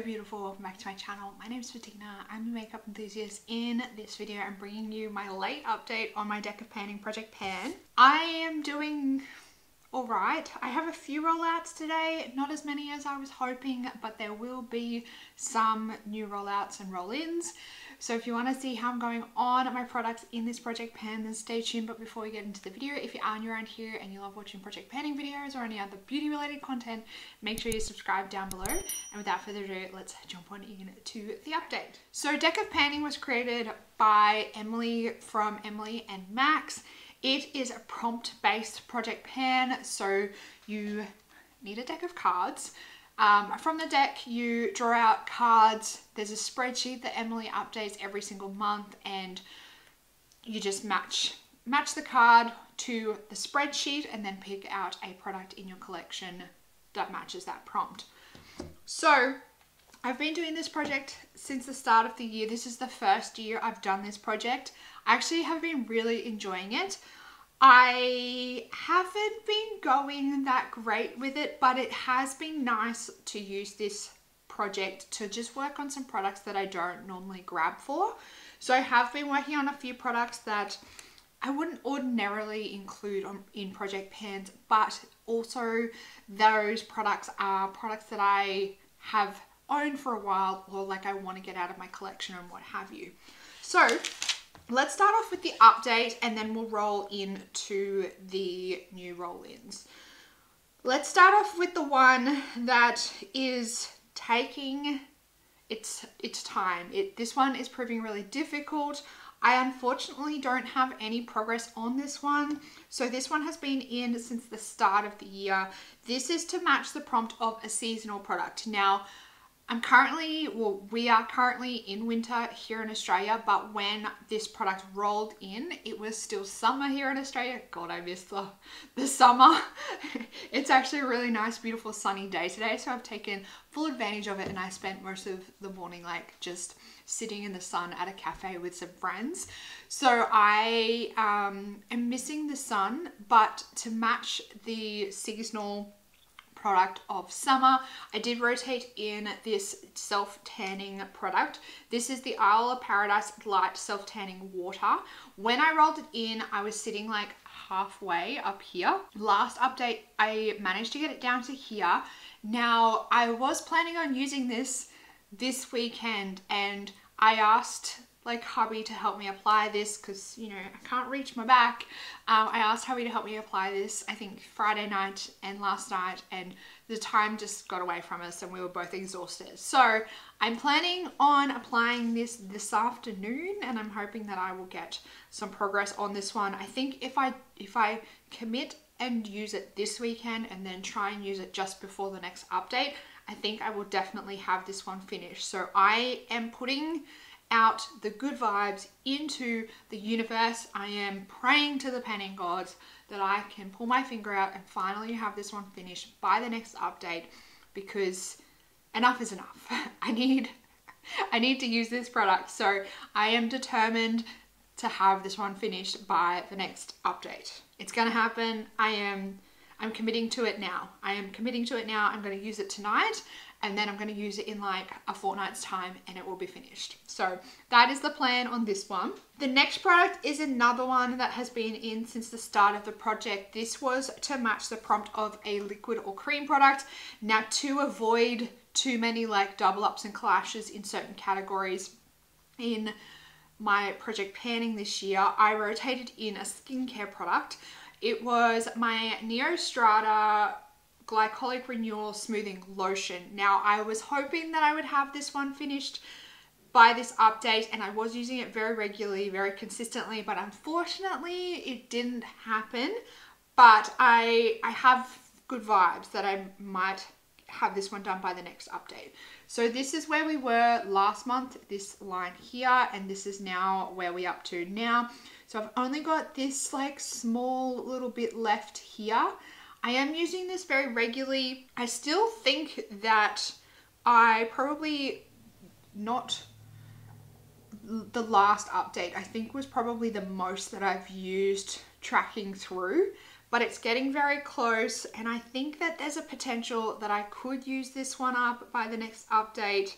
so beautiful, welcome back to my channel. My name is Bettina, I'm a makeup enthusiast. In this video I'm bringing you my late update on my deck of panning project pan. I am doing alright. I have a few rollouts today, not as many as I was hoping, but there will be some new rollouts and roll-ins. So if you want to see how I'm going on my products in this project pan, then stay tuned. But before we get into the video, if you are new around here and you love watching project panning videos or any other beauty related content, make sure you subscribe down below. And without further ado, let's jump on into the update. So Deck of Panning was created by Emily from Emily and Max. It is a prompt based project pan, so you need a deck of cards. From the deck you draw out cards. There's a spreadsheet that Emily updates every single month, and you just match the card to the spreadsheet and then pick out a product in your collection that matches that prompt. So I've been doing this project since the start of the year. This is the first year I've done this project. I actually have been really enjoying it. I haven't been going that great with it, but it has been nice to use this project to just work on some products that I don't normally grab for. So I have been working on a few products that I wouldn't ordinarily include in project pans, but also those products are products that I have owned for a while, or like I want to get out of my collection and what have you. So let's start off with the update and then we'll roll into the new roll-ins. Let's start off with the one that is taking its time. This one is proving really difficult. I unfortunately don't have any progress on this one. So this one has been in since the start of the year. This is to match the prompt of a seasonal product. Now, we are currently in winter here in Australia, but when this product rolled in, it was still summer here in Australia. God, I miss the summer. It's actually a really nice, beautiful, sunny day today, so I've taken full advantage of it, and I spent most of the morning like just sitting in the sun at a cafe with some friends. So I am missing the sun, but to match the seasonal product of summer, I did rotate in this self-tanning product. This is the Isle of Paradise Light Self-Tanning Water. When I rolled it in, I was sitting like halfway up here. Last update, I managed to get it down to here. Now, I was planning on using this weekend, and I asked like hubby to help me apply this because, you know, I can't reach my back. I asked hubby to help me apply this, I think Friday night and last night, and the time just got away from us and we were both exhausted. So I'm planning on applying this afternoon, and I'm hoping that I will get some progress on this one. I think if I commit and use it this weekend and then try and use it just before the next update, I think I will definitely have this one finished. So I am putting out the good vibes into the universe. I am praying to the panning gods that I can pull my finger out and finally have this one finished by the next update, because enough is enough. I need to use this product. So I am determined to have this one finished by the next update. It's gonna happen. I'm committing to it now. I'm committing to it now. I'm going to use it tonight, and then I'm going to use it in like a fortnight's time, and it will be finished. So that is the plan on this one. The next product is another one that has been in since the start of the project. This was to match the prompt of a liquid or cream product. Now, to avoid too many like double ups and clashes in certain categories in my project panning this year, I rotated in a skincare product. It was my Neostrata Glycolic Renewal Smoothing Lotion. Now, I was hoping that I would have this one finished by this update, and I was using it very regularly, very consistently, but unfortunately it didn't happen. But I have good vibes that I might have this one done by the next update. So this is where we were last month, this line here, and this is now where we're up to now. So I've only got this like small little bit left here. I am using this very regularly. I still think that I probably not the last update, I think was probably the most that I've used tracking through. but it's getting very close, and I think that there's a potential that I could use this one up by the next update.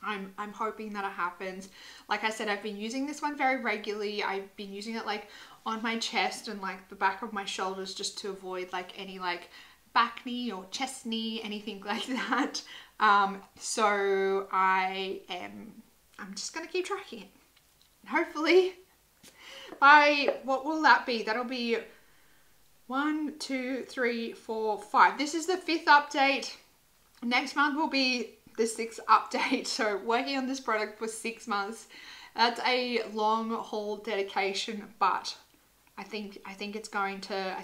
I'm hoping that it happens. Like I said, I've been using this one very regularly. I've been using it like on my chest and like the back of my shoulders, just to avoid like any like back knee or chest knee, anything like that. So I'm just gonna keep tracking it. Hopefully by, what will that be? That'll be 1, 2, 3, 4, 5. This is the 5th update. Next month will be the 6th update. So working on this product for 6 months, that's a long haul dedication, but I think it's going to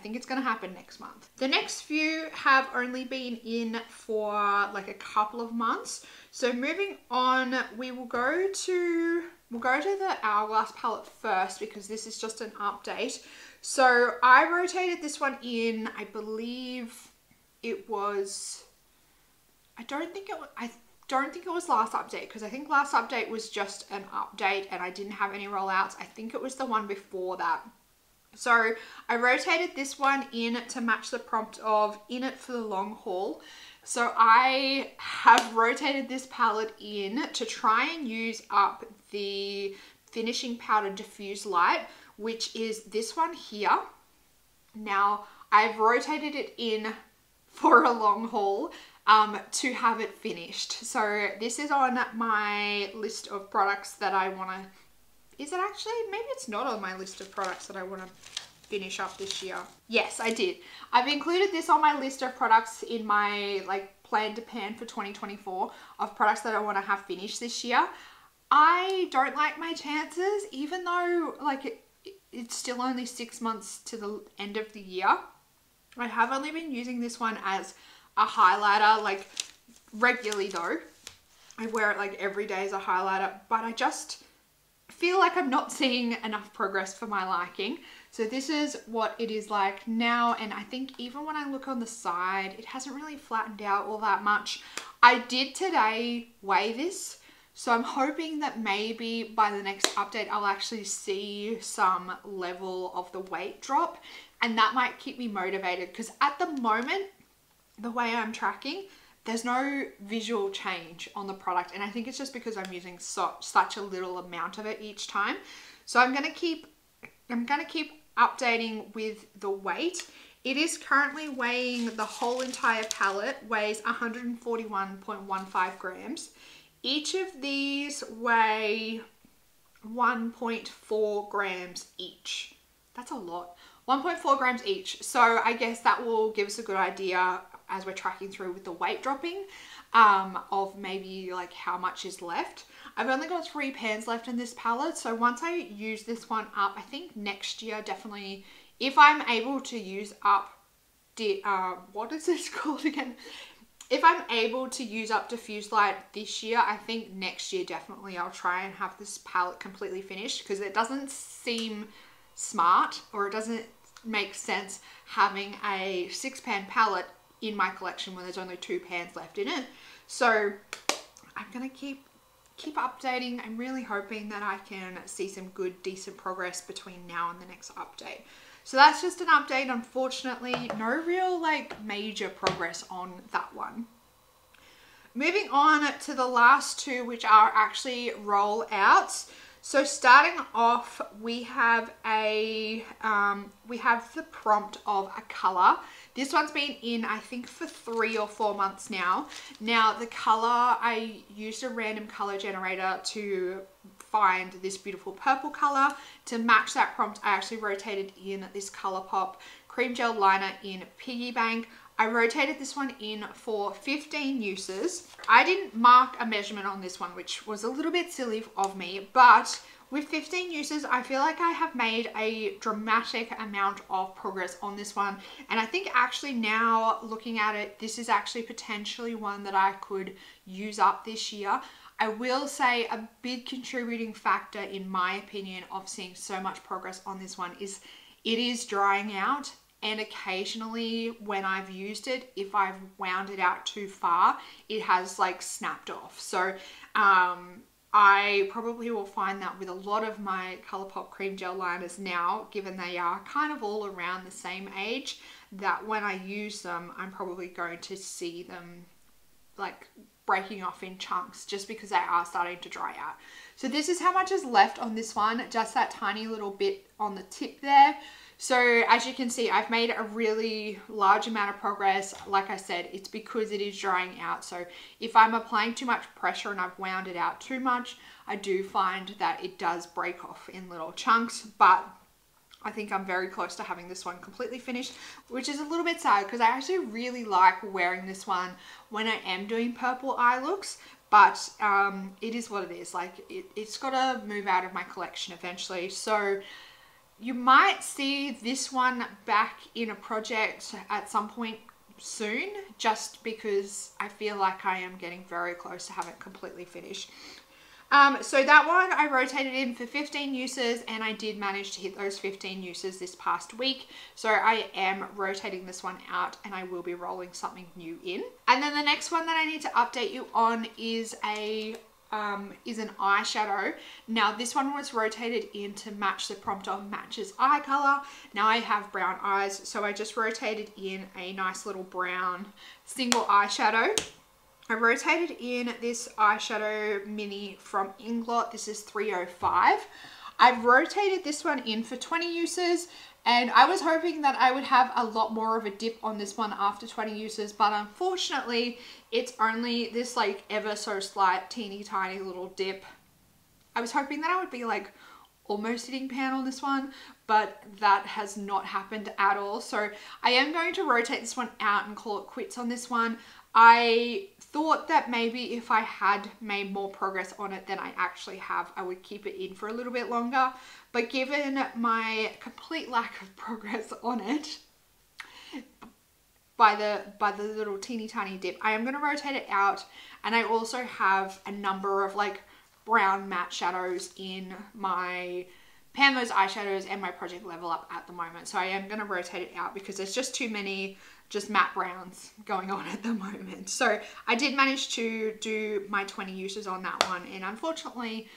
happen next month. The next few have only been in for like a couple of months. So moving on, we'll go to the Hourglass palette first, because this is just an update. So I rotated this one in, I believe it was, I don't think it was last update, because I think last update was just an update and I didn't have any rollouts. I think it was the one before that. So I rotated this one in to match the prompt of in it for the long haul. So I have rotated this palette in to try and use up the finishing powder diffuse light, which is this one here. Now I've rotated it in for a long haul to have it finished. So this is on my list of products that I want to, is it actually, maybe it's not on my list of products that I want to finish up this year. Yes, I did. I've included this on my list of products in my like plan to pan for 2024 of products that I want to have finished this year. I don't like my chances, even though like it's still only 6 months to the end of the year. I have only been using this one as a highlighter, like regularly though. I wear it like every day as a highlighter, but I just feel like I'm not seeing enough progress for my liking. So this is what it is like now, and I think even when I look on the side, it hasn't really flattened out all that much. I did today weigh this, so I'm hoping that maybe by the next update I'll actually see some level of the weight drop, and that might keep me motivated, because at the moment, the way I'm tracking, there's no visual change on the product, and I think it's just because I'm using such a little amount of it each time. So I'm gonna keep updating with the weight. It is currently weighing, the whole entire palette weighs 141.15 grams. Each of these weigh 1.4 grams each. That's a lot. 1.4 grams each. So I guess that will give us a good idea as we're tracking through with the weight dropping of maybe like how much is left. I've only got 3 pans left in this palette, so once I use this one up, I think next year definitely, if I'm able to use up what is this called again? If I'm able to use up diffuse light this year, I think next year definitely I'll try and have this palette completely finished, because it doesn't seem smart, or it doesn't make sense having a 6-pan palette in my collection when there's only 2 pans left in it. So I'm gonna keep updating. I'm really hoping that I can see some good, decent progress between now and the next update. So that's just an update. Unfortunately, no real like major progress on that one. Moving on to the last 2, which are actually rollouts. So starting off, we have the prompt of a color. This one's been in, I think, for 3 or 4 months now. Now the color, I used a random color generator to find this beautiful purple color. To match that prompt, I actually rotated in this ColourPop cream gel liner in Piggy Bank. I rotated this one in for 15 uses. I didn't mark a measurement on this one, which was a little bit silly of me, but with 15 uses, I feel like I have made a dramatic amount of progress on this one. And I think actually now looking at it, this is actually potentially one that I could use up this year. I will say a big contributing factor, in my opinion, of seeing so much progress on this one is it is drying out. And occasionally when I've used it, if I've wound it out too far, it has like snapped off. So I probably will find that with a lot of my Colourpop cream gel liners now, given they are kind of all around the same age, that when I use them, I'm probably going to see them like breaking off in chunks just because they are starting to dry out. So this is how much is left on this one, just that tiny little bit on the tip there. So as you can see, I've made a really large amount of progress. Like I said, it's because it is drying out. So if I'm applying too much pressure and I've wound it out too much, I do find that it does break off in little chunks, but I think I'm very close to having this one completely finished, which is a little bit sad because I actually really like wearing this one when I am doing purple eye looks, but it is what it is. Like it's got to move out of my collection eventually. So you might see this one back in a project at some point soon, just because I feel like I am getting very close to having it completely finished. So that one I rotated in for 15 uses, and I did manage to hit those 15 uses this past week. So I am rotating this one out and I will be rolling something new in. And then the next one that I need to update you on is an eyeshadow. Now this one was rotated in to match the prompt of matches eye color. Now I have brown eyes, so I just rotated in a nice little brown single eyeshadow. I rotated in this eyeshadow mini from Inglot. This is 305. I've rotated this one in for 20 uses, and I was hoping that I would have a lot more of a dip on this one after 20 uses, but unfortunately it's only this like ever so slight teeny tiny little dip. I was hoping that I would be like almost hitting pan on this one, but that has not happened at all. So I am going to rotate this one out and call it quits on this one. I thought that maybe if I had made more progress on it than I actually have, I would keep it in for a little bit longer. But given my complete lack of progress on it, by the little teeny tiny dip, I am going to rotate it out. And I also have a number of like brown matte shadows in my Pan Those eyeshadows and my Project Level Up at the moment. So I am going to rotate it out because there's just too many just matte browns going on at the moment. So I did manage to do my 20 uses on that one, and unfortunately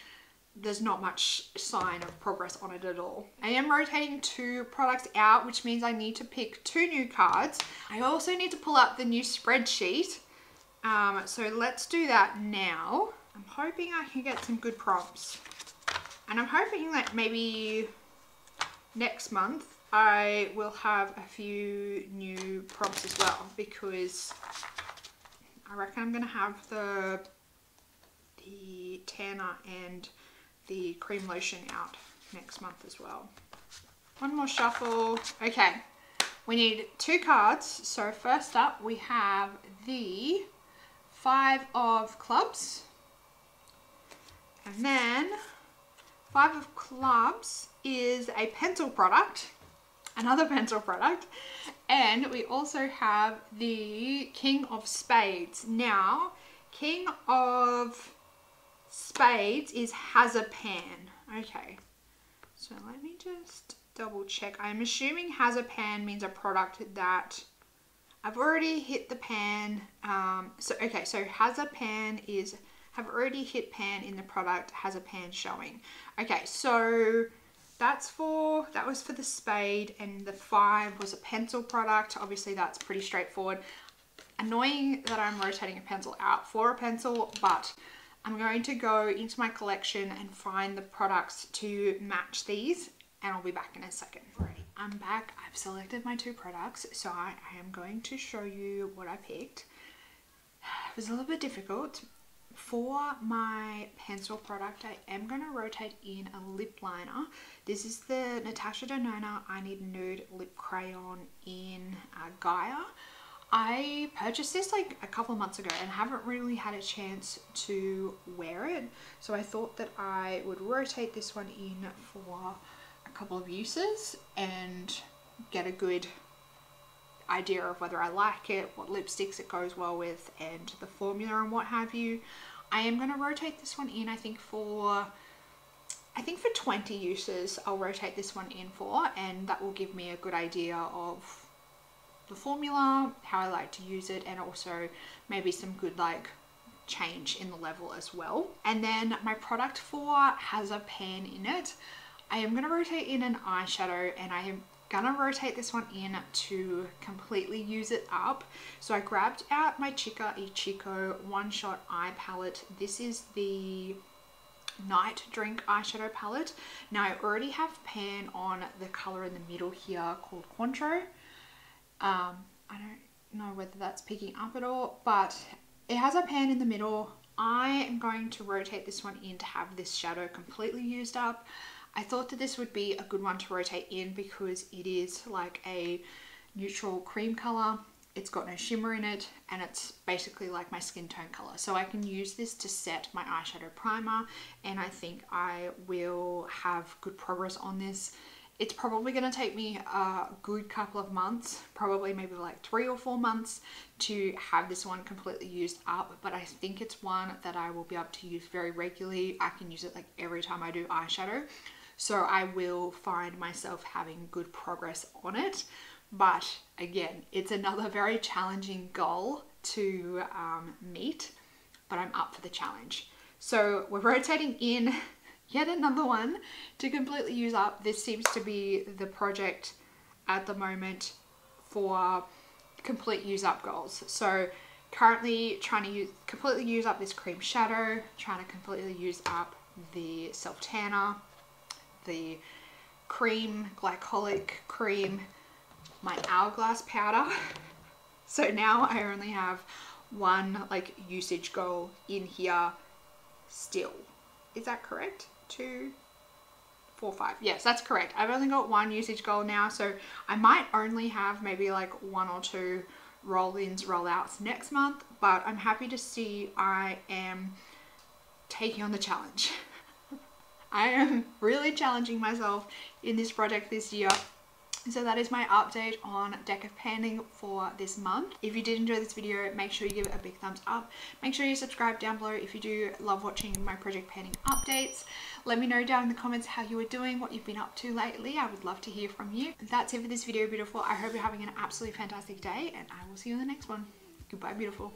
there's not much sign of progress on it at all. I am rotating 2 products out, which means I need to pick 2 new cards. I also need to pull up the new spreadsheet. So let's do that now. I'm hoping I can get some good prompts. And I'm hoping that maybe next month I will have a few new prompts as well, because I reckon I'm going to have the tanner and the cream lotion out next month as well. One more shuffle. Okay, we need 2 cards. So first up we have the 5 of clubs, and then 5 of clubs is a pencil product, another pencil product, and we also have the King of Spades. Now, King of Spades is has a pan. Okay, so let me just double check. I'm assuming has a pan means a product that I've already hit the pan. So has a pan is have already hit pan in the product, has a pan showing. Okay, so that was for the spade, and the 5 was a pencil product. Obviously that's pretty straightforward. Annoying that I'm rotating a pencil out for a pencil, but I'm going to go into my collection and find the products to match these, and I'll be back in a second. Alrighty, I'm back. I've selected my 2 products, so I am going to show you what I picked. It was a little bit difficult. For my pencil product, I am going to rotate in a lip liner. This is the Natasha Denona I Need Nude Lip Crayon in Gaia. I purchased this like a couple of months ago and haven't really had a chance to wear it. So I thought that I would rotate this one in for a couple of uses and get a good idea of whether I like it, what lipsticks it goes well with, and the formula and what have you. I am going to rotate this one in, I think for 20 uses I'll rotate this one in for, and that will give me a good idea of the formula, how I like to use it, and also maybe some good like change in the level as well. And then my product 4 has a pan in it. I am going to rotate in an eyeshadow, and I am gonna rotate this one in to completely use it up. So I grabbed out my Chica y Chico One Shot Eye Palette. This is the Night Drink eyeshadow palette. Now I already have pan on the color in the middle here called Cointreau. I don't know whether that's picking up at all, but it has a pan in the middle. I am going to rotate this one in to have this shadow completely used up. I thought that this would be a good one to rotate in because it is like a neutral cream color. It's got no shimmer in it, and it's basically like my skin tone color. So I can use this to set my eyeshadow primer, and I think I will have good progress on this. It's probably going to take me a good couple of months, probably maybe like 3 or 4 months to have this one completely used up, but I think it's one that I will be able to use very regularly. I can use it like every time I do eyeshadow. So I will find myself having good progress on it. But again, it's another very challenging goal to meet, but I'm up for the challenge. So we're rotating in yet another one to completely use up. This seems to be the project at the moment for complete use up goals. So currently trying to completely use up this cream shadow, trying to completely use up the self tanner, the cream, glycolic cream, my Hourglass powder. So now I only have one like usage goal in here still. Is that correct? 2, 4, 5. Yes, that's correct. I've only got one usage goal now, so I might only have maybe like 1 or 2 roll-ins, rollouts next month, but I'm happy to see I am taking on the challenge. I am really challenging myself in this project this year. So that is my update on Decaf Panning for this month. If you did enjoy this video, make sure you give it a big thumbs up. Make sure you subscribe down below if you do love watching my project panning updates. Let me know down in the comments how you are doing, what you've been up to lately. I would love to hear from you. That's it for this video, beautiful. I hope you're having an absolutely fantastic day, and I will see you in the next one. Goodbye, beautiful.